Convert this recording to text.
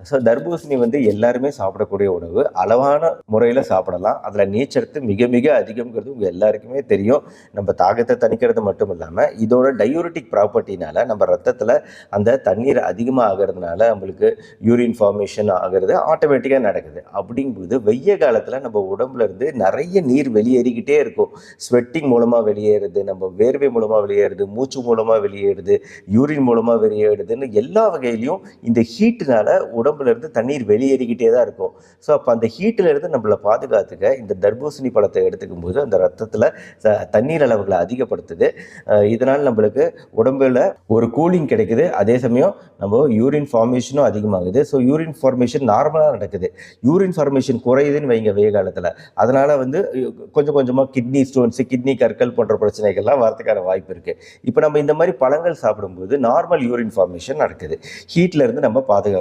So தர்பூசணி எல்லாருமே சாப்பிடக்கூடிய உணவு. அளவான முறையில் சாப்பிடலாம். அதில் நீர்ச்சத்து மிக மிக அதிகம்ங்கிறது உங்கள் எல்லாருக்குமே தெரியும். நம்ம தாகத்தை தணிக்கிறது மட்டும் இல்லாமல் இதோட டயூரிட்டிக் ப்ராப்பர்ட்டினால நம்ம ரத்தத்தில் அந்த தண்ணீர் அதிகமாக ஆகிறதுனால நம்மளுக்கு யூரின் ஃபார்மேஷன் ஆகிறது ஆட்டோமேட்டிக்காக நடக்குது. அப்படிங்கும்போது வெய்ய காலத்தில் நம்ம உடம்புல இருந்து நிறைய நீர் வெளியேறிக்கிட்டே இருக்கும். ஸ்வெட்டிங் மூலமாக வெளியேறுது, நம்ம வேர்வை மூலமாக வெளியேறுது, மூச்சு மூலமாக வெளியேறுது, யூரின் மூலமாக வெளியேறுதுன்னு எல்லா வகையிலையும் இந்த ஹீட்டுனால உடம்புல இருந்து தண்ணீர் வெளியேறிக்கிட்டே தான் இருக்கும். ஸோ அப்போ அந்த ஹீட்டில் இருந்து நம்மளை பாதுகாத்துக்க இந்த தர்பூசணி பழத்தை எடுத்துக்கும் போது அந்த ரத்தத்தில் தண்ணீர் அளவுகளை அதிகப்படுத்துது. இதனால் நம்மளுக்கு உடம்புல ஒரு கூலிங் கிடைக்குது. அதே சமயம் நம்ம யூரின் ஃபார்மேஷனும் அதிகமாகுது. ஸோ யூரின் ஃபார்மேஷன் நார்மலாக நடக்குது. யூரின் ஃபார்மேஷன் குறையுதுன்னு வைங்க வெய்ய காலத்தில், அதனால் கொஞ்சம் கொஞ்சமாக கிட்னி ஸ்டோன்ஸு, கிட்னி கற்கள் போன்ற பிரச்சனைகள்லாம் வரதுக்கான வாய்ப்பு இருக்குது. இப்போ நம்ம இந்த மாதிரி பழங்கள் சாப்பிடும்போது நார்மல் யூரின் ஃபார்மேஷன் நடக்குது. ஹீட்டில் இருந்து நம்ம பாதுகாக்கணும்.